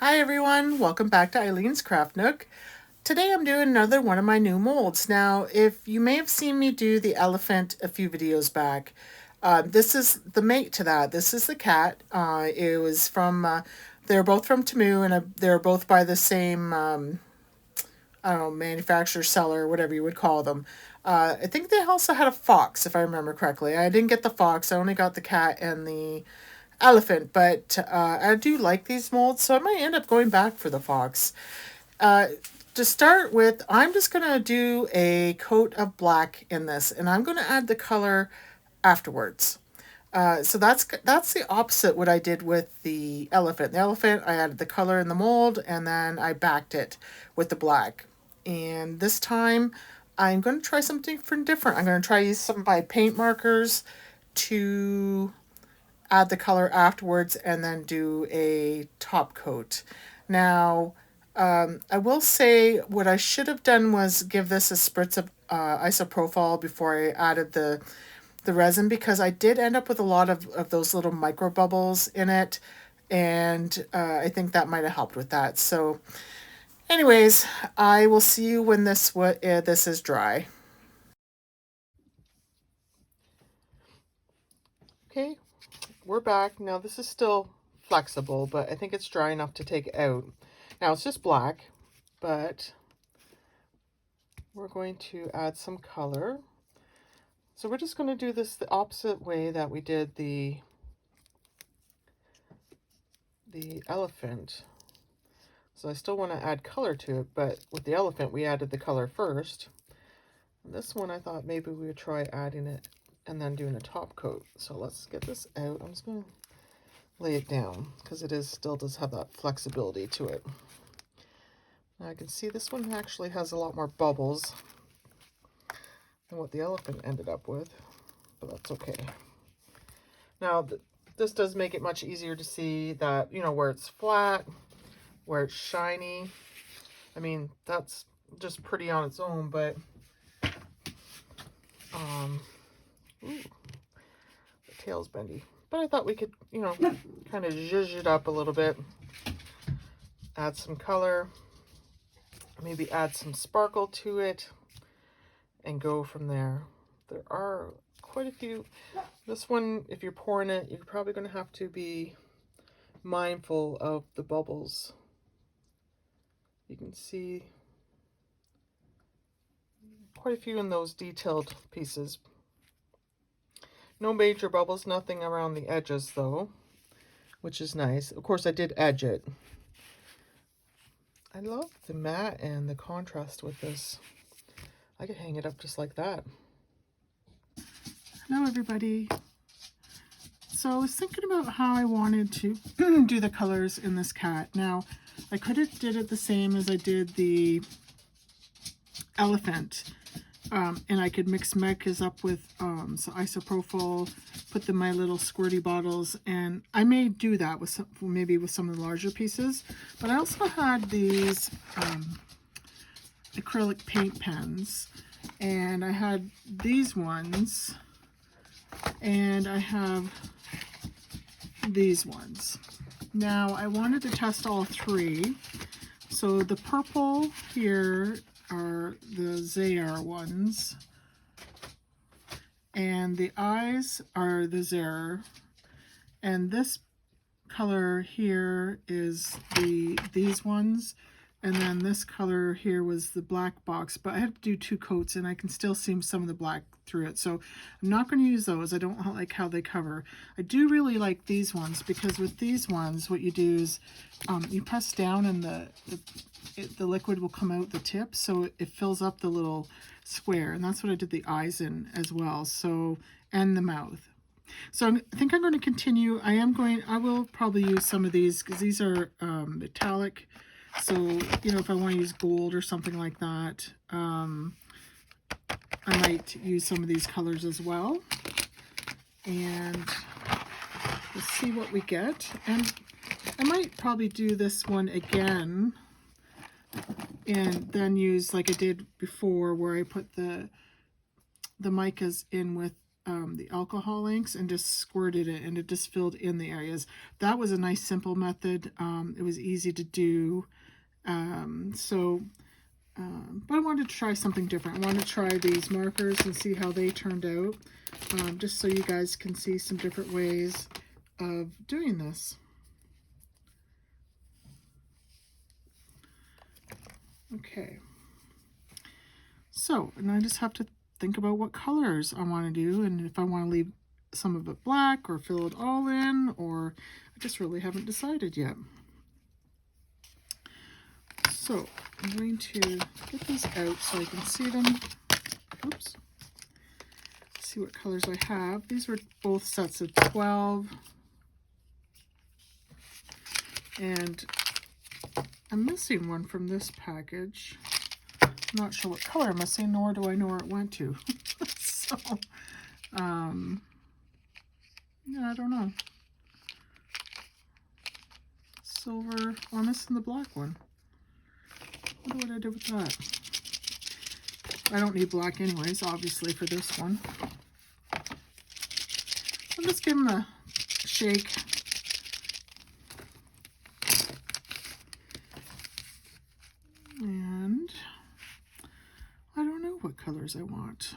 Hi everyone, welcome back to Eileen's Craft Nook. Today I'm doing another one of my new molds. Now, if you may have seen me do the elephant a few videos back, this is the mate to that. This is the cat. It was from, they're both from Temu, and they're both by the same, I don't know, manufacturer, seller, whatever you would call them. I think they also had a fox, if I remember correctly. I didn't get the fox, I only got the cat and the elephant, but I do like these molds, so I might end up going back for the fox. Uh, to start with, I'm just going to do a coat of black in this, and I'm going to add the color afterwards. So that's the opposite what I did with the elephant. The elephant, I added the color in the mold, and then I backed it with the black. And this time, I'm going to try something different. I'm going to try use some of my paint markers to add the color afterwards and then do a top coat. Now, I will say what I should have done was give this a spritz of isopropyl before I added the resin, because I did end up with a lot of those little micro bubbles in it, and I think that might have helped with that. So anyways, I will see you when this is dry. Okay, we're back. Now this is still flexible, but I think it's dry enough to take it out. Now it's just black, but we're going to add some color. So we're just going to do this the opposite way that we did the elephant. So I still want to add color to it, but with the elephant we added the color first. And this one I thought maybe we would try adding it and then doing a top coat. So let's get this out. I'm just going to lay it down because it still does have that flexibility to it. Now I can see this one actually has a lot more bubbles than what the elephant ended up with, but that's okay. Now this does make it much easier to see that, you know, where it's flat, where it's shiny. I mean, that's just pretty on its own, but ooh, the tail's bendy. But I thought we could, you know, kind of zhuzh it up a little bit, add some color, maybe add some sparkle to it, and go from there. There are quite a few. This one, if you're pouring it, you're probably going to have to be mindful of the bubbles. You can see quite a few in those detailed pieces. No major bubbles, nothing around the edges though, which is nice. Of course, I did edge it. I love the matte and the contrast with this. I could hang it up just like that. Hello, everybody. So I was thinking about how I wanted to do the colors in this cat. Now, I could have did it the same as I did the elephant. And I could mix mechas up with some isopropyl, put them in my little squirty bottles, and I may do that with maybe with some of the larger pieces. But I also had these acrylic paint pens, and I had these ones, and I have these ones. Now I wanted to test all three. So the purple here are the Zayar ones, and the eyes are the Zayar, and this color here is these ones, and then this color here was the black box, but I had to do two coats and I can still see some of the black through it, so I'm not going to use those. I don't like how they cover. I do really like these ones, because with these ones what you do is you press down and the liquid will come out the tip, so it fills up the little square, and that's what I did the eyes in as well, so, and the mouth. So I think I'm going to continue. I will probably use some of these because these are metallic, so, you know, if I want to use gold or something like that, I might use some of these colors as well, and let's see what we get. And I might probably do this one again and then use like I did before, where I put the micas in with the alcohol inks and just squirted it, and it just filled in the areas. That was a nice simple method. It was easy to do. But I wanted to try something different. I wanted to try these markers and see how they turned out, just so you guys can see some different ways of doing this. Okay. So, and I just have to think about what colors I want to do, and if I want to leave some of it black or fill it all in, or I just really haven't decided yet. So I'm going to get these out so I can see them. Oops. See what colors I have. These were both sets of 12. And I'm missing one from this package. I'm not sure what color I'm missing, nor do I know where it went to. So, yeah, I don't know. Silver. Oh, I'm missing the black one. I wonder what I did with that. I don't need black anyways, obviously, for this one. I'll just give them a shake. And I don't know what colors I want.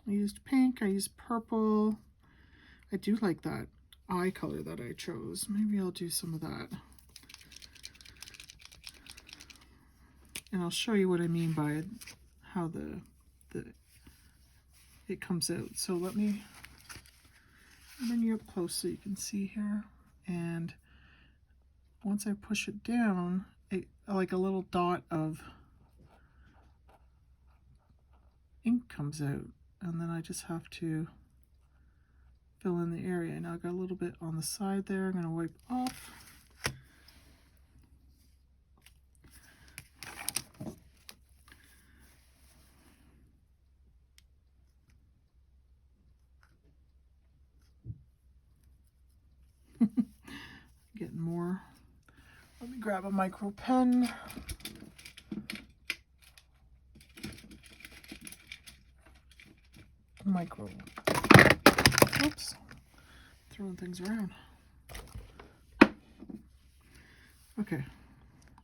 I used pink, I used purple. I do like that eye color that I chose. Maybe I'll do some of that. And I'll show you what I mean by how it comes out. So let me bring you up close so you can see here. And once I push it down, like a little dot of ink comes out. And then I just have to fill in the area. Now I've got a little bit on the side there. I'm going to wipe off. Getting more. Let me grab a micro pen. Oops, throwing things around. Okay,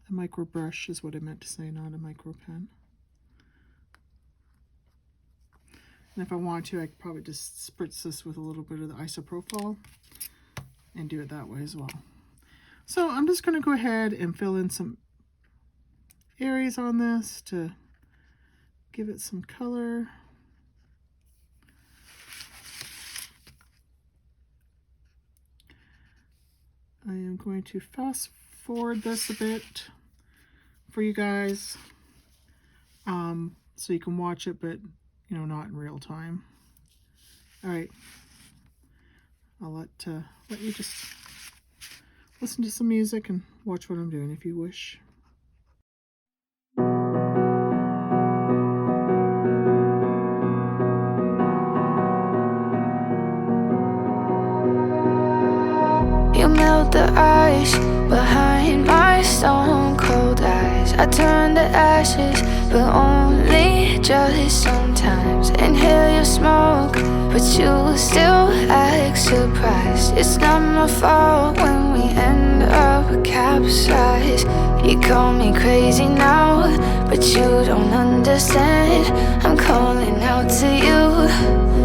a micro brush is what I meant to say, not a micro pen. And if I want to, I could probably just spritz this with a little bit of the isopropyl and do it that way as well. So I'm just going to go ahead and fill in some areas on this to give it some color. I am going to fast forward this a bit for you guys, so you can watch it, but you know, not in real time. All right, I'll let you just listen to some music and watch what I'm doing if you wish. You melt the ice behind my stone cold eyes. I turn to ashes, but only just sometimes. Inhale your smoke, but you still act surprised. It's not my fault when we end up capsized. You call me crazy now, but you don't understand. I'm calling out to you.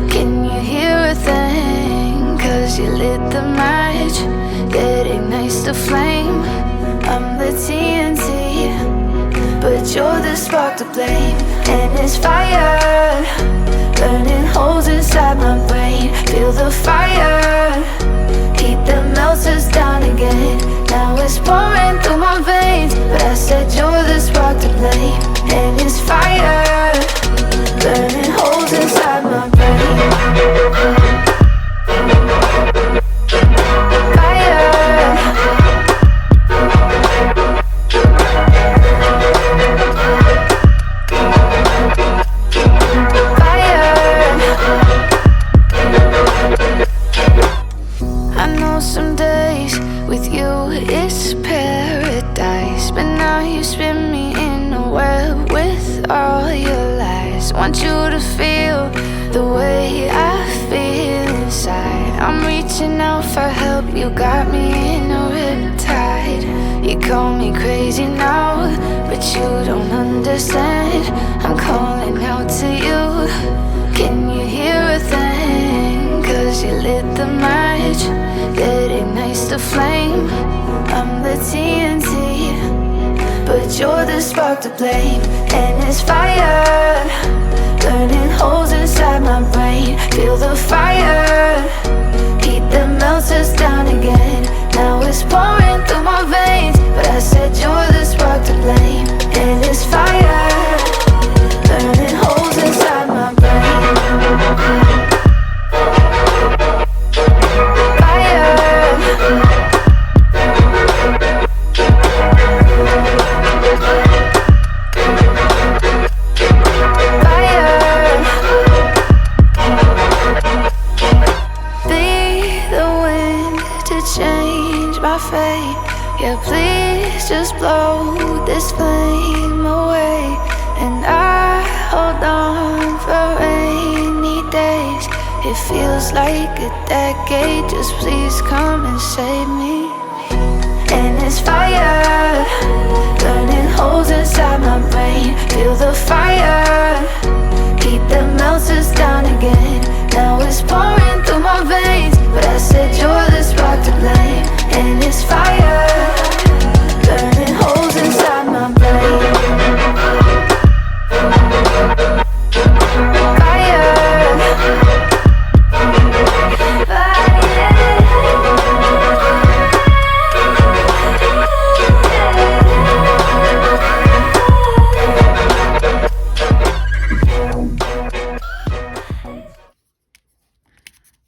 Can you hear a thing? 'Cause you lit the match that ignites the flame. I'm the TNT, but you're the spark to blame. And it's fire, burning holes inside my brain. Feel the fire, heat that melts us down again. Now it's pouring through my veins, but I said you're the spark to blame. And it's fire, burning holes inside my brain. just want you to feel the way I feel inside. I'm reaching out for help, you got me in a riptide. You call me crazy now, but you don't understand. I'm calling out to you, can you hear a thing? Cause you lit the match that ignites the flame. I'm the TNT, but you're the spark to blame. And it's fire, burning holes inside my brain. Feel the fire, heat that melts us down again. Now it's pouring through my veins, but I said you're the spark to blame. And it's fire, burning holes inside my brain. Yeah, please just blow this flame away. And I hold on for rainy days. It feels like a decade, just please come and save me. And it's fire, burning holes inside my brain. Feel the fire, heat that melts us down again. Now it's pouring through my veins, but I said you're the spark to blame. And it's fire, burning holes inside my brain.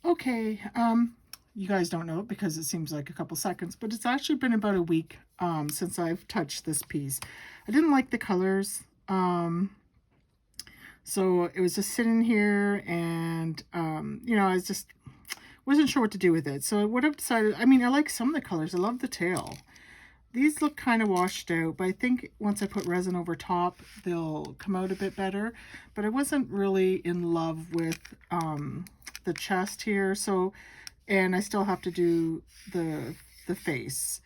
Okay, you guys don't know it because it seems like a couple seconds, but it's actually been about a week since I've touched this piece. I didn't like the colors, so it was just sitting here, and you know, I just wasn't sure what to do with it. So what I've decided, I mean, I like some of the colors. I love the tail. These look kind of washed out, but I think once I put resin over top, they'll come out a bit better. But I wasn't really in love with the chest here, so, and I still have to do the face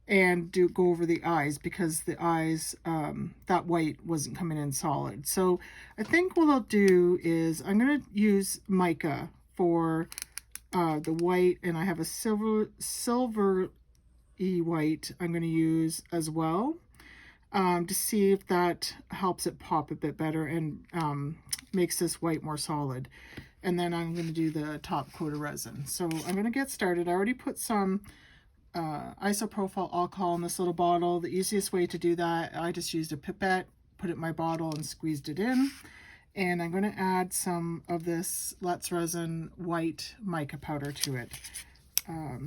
and go over the eyes, because the eyes, that white wasn't coming in solid. So I think what I'll do is I'm going to use mica for the white, and I have a silver white I'm going to use as well, to see if that helps it pop a bit better and makes this white more solid. And then I'm going to do the top coat of resin. So I'm going to get started. I already put some isopropyl alcohol in this little bottle. The easiest way to do that, I just used a pipette, put it in my bottle and squeezed it in. And I'm going to add some of this Let's Resin white mica powder to it.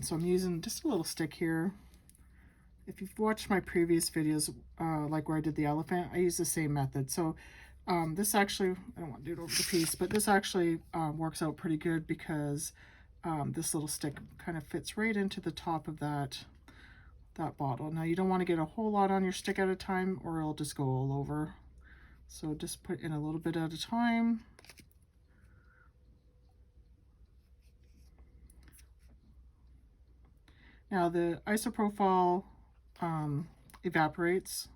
So I'm using just a little stick here. If you've watched my previous videos, like where I did the elephant, I use the same method. So this actually, I don't want to do it over the piece, but this actually works out pretty good, because this little stick kind of fits right into the top of that bottle. Now you don't want to get a whole lot on your stick at a time, or it'll just go all over. So just put in a little bit at a time. Now the isopropyl evaporates,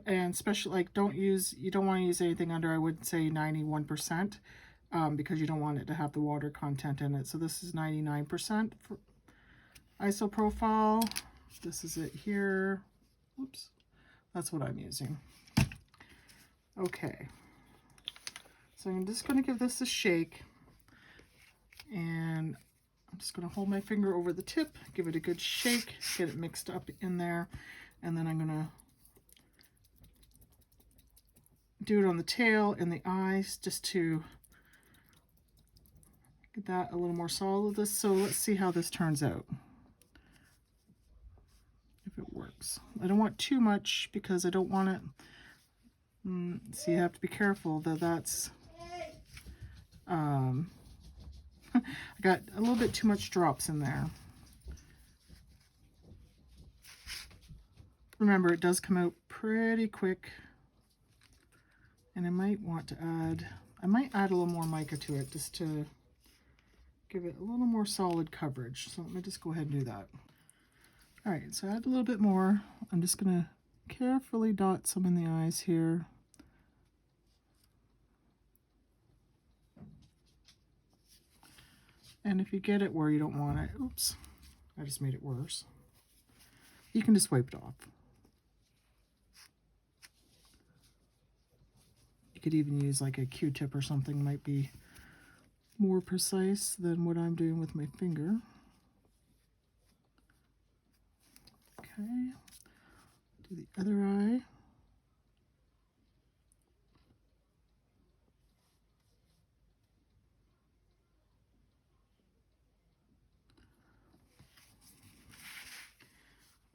and especially, like, you don't want to use anything under, I would say, 91%, because you don't want it to have the water content in it. So this is 99% for isopropyl. This is it here. Oops, that's what I'm using. Okay, so I'm just going to give this a shake, and I'm just going to hold my finger over the tip, give it a good shake, get it mixed up in there, and then I'm going to do it on the tail and the eyes, just to get that a little more solid. So let's see how this turns out, if it works. I don't want too much, because I don't want it, so you have to be careful that that's I got a little bit too much drops in there. Remember, it does come out pretty quick. And I might want to add, I might add a little more mica to it just to give it a little more solid coverage. So let me just go ahead and do that. All right, so add a little bit more. I'm just gonna carefully dot some in the eyes here. And if you get it where you don't want it, oops, I just made it worse. You can just wipe it off. You could even use like a Q-tip or something, might be more precise than what I'm doing with my finger. Okay, do the other eye.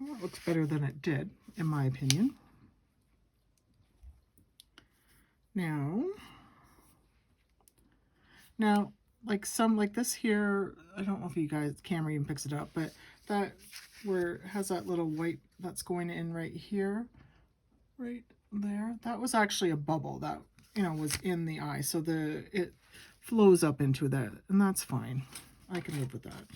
Well, it looks better than it did, in my opinion. Now, like this here, I don't know if you guys, the camera even picks it up, but that where it has that little white that's going in right here, right there, that was actually a bubble that, you know, was in the eye. So it flows up into that, and that's fine. I can live with that.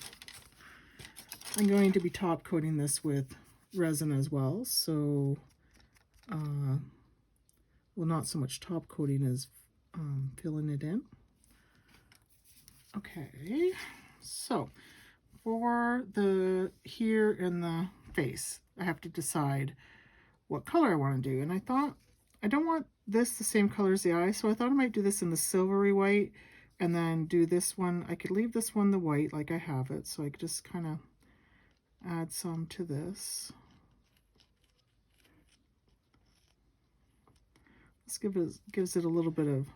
I'm going to be top coating this with resin as well, so well, not so much top coating as filling it in. Okay, so for the here in the face, I have to decide what color I want to do. And I thought, I don't want this the same color as the eye, so I thought I might do this in the silvery white and then do this one. I could leave this one the white like I have it, so I could just kind of add some to this. This gives it a little bit of...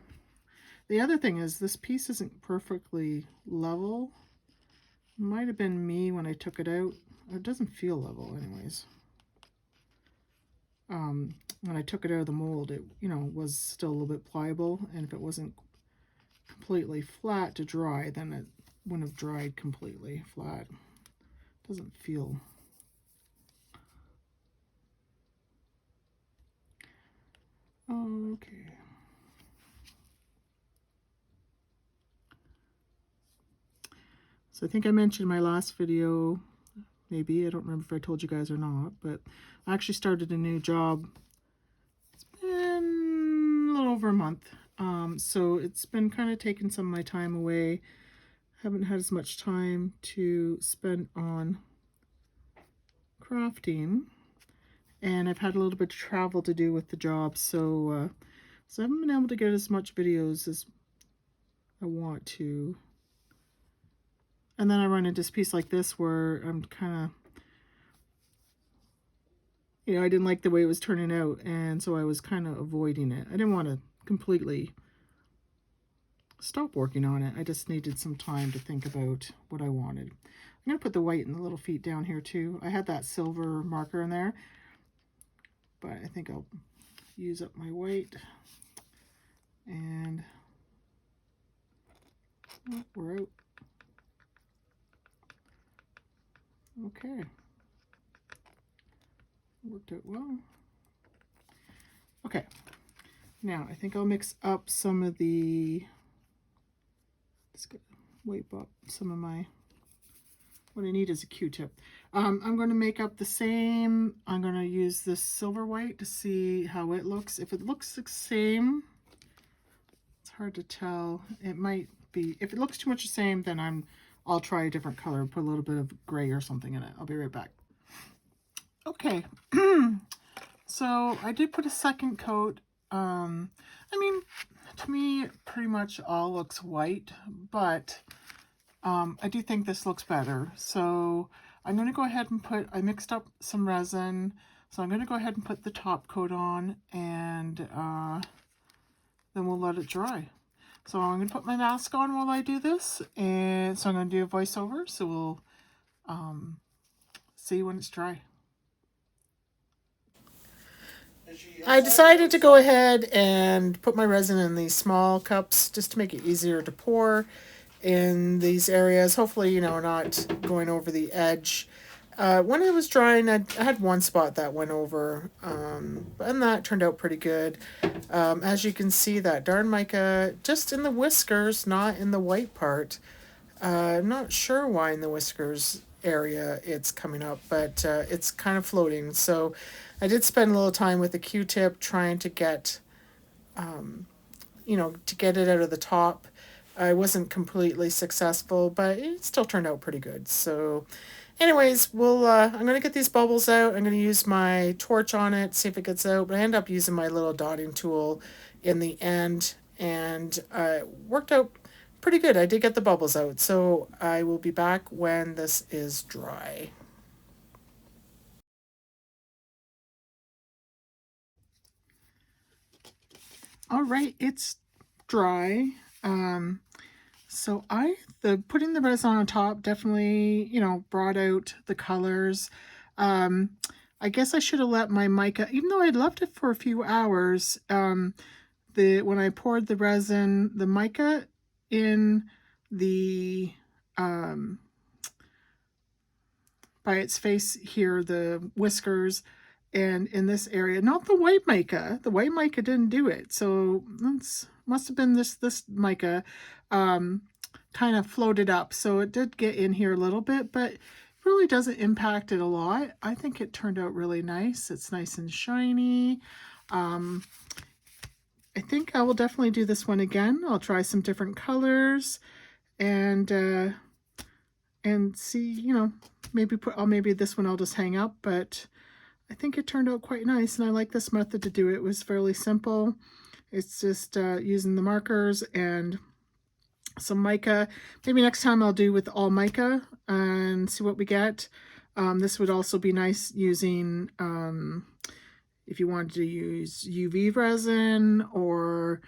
The other thing is this piece isn't perfectly level. Might have been me when I took it out. It doesn't feel level anyways. When I took it out of the mold, it, you know, was still a little bit pliable, and if it wasn't completely flat to dry, then it wouldn't have dried completely flat. It doesn't feel... Okay. So I think I mentioned in my last video, maybe, I don't remember if I told you guys or not, but I actually started a new job. It's been a little over a month. So it's been kind of taking some of my time away. Haven't had as much time to spend on crafting. And I've had a little bit of travel to do with the job, so I haven't been able to get as much videos as I want to. And then I run into this piece like this where I'm kind of, you know, I didn't like the way it was turning out, and so I was kind of avoiding it. I didn't want to completely stop working on it. I just needed some time to think about what I wanted. I'm going to put the white in the little feet down here too. I had that silver marker in there, but I think I'll use up my white. And oh, we're out. Okay. Worked out well. Okay. Now I think I'll mix up some of the, just gonna wipe up some of my, what I need is a Q-tip. I'm going to make up the same. I'm going to use this silver white to see how it looks. If it looks the same, it's hard to tell. It might be, if it looks too much the same, then I'll try a different color, put a little bit of gray or something in it. I'll be right back. Okay, so I did put a second coat. I mean, to me, it pretty much all looks white, but I do think this looks better. So I'm going to go ahead and I mixed up some resin, so I'm going to go ahead and put the top coat on, and then we'll let it dry. So I'm going to put my mask on while I do this, and so I'm going to do a voiceover, so we'll see when it's dry. I decided to go ahead and put my resin in these small cups just to make it easier to pour in these areas. Hopefully, you know, not going over the edge. When it was drying, I had one spot that went over, and that turned out pretty good. As you can see, that darn mica just in the whiskers, not in the white part. I'm not sure why in the whiskers area it's coming up, but it's kind of floating. So I did spend a little time with a Q-tip trying to get, to get it out of the top. I wasn't completely successful, but it still turned out pretty good. So anyways, I'm going to get these bubbles out. I'm going to use my torch on it, see if it gets out. But I end up using my little dotting tool in the end, and it worked out pretty good. I did get the bubbles out. So I will be back when this is dry. All right, it's dry. So the putting the resin on top definitely, brought out the colors. Um, I guess I should have let my mica, even though I'd left it for a few hours, when I poured the resin, the mica in the by its face here, the whiskers, and in this area, not the white mica. The white mica didn't do it, so that's must have been this mica kind of floated up, so it did get in here a little bit, but really doesn't impact it a lot. I think it turned out really nice. It's nice and shiny. I think I will definitely do this one again. I'll try some different colors and see, maybe this one I'll just hang up, but I think it turned out quite nice, and I like this method to do it. It was fairly simple. It's just using the markers and some mica. Maybe next time I'll do with all mica and see what we get. This would also be nice using if you wanted to use UV resin, or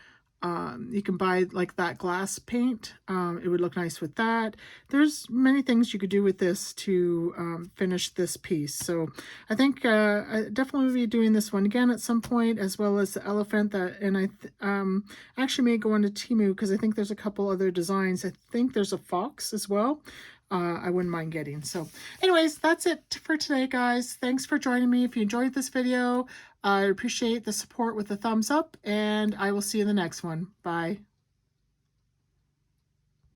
you can buy like that glass paint. It would look nice with that. There's many things you could do with this to finish this piece. So I think I definitely will be doing this one again at some point, as well as the elephant. And I actually may go into Temu because I think there's a couple other designs. I think there's a fox as well. I wouldn't mind getting. So anyways, that's it for today, guys. Thanks for joining me. If you enjoyed this video, I appreciate the support with the thumbs up, and I will see you in the next one. Bye.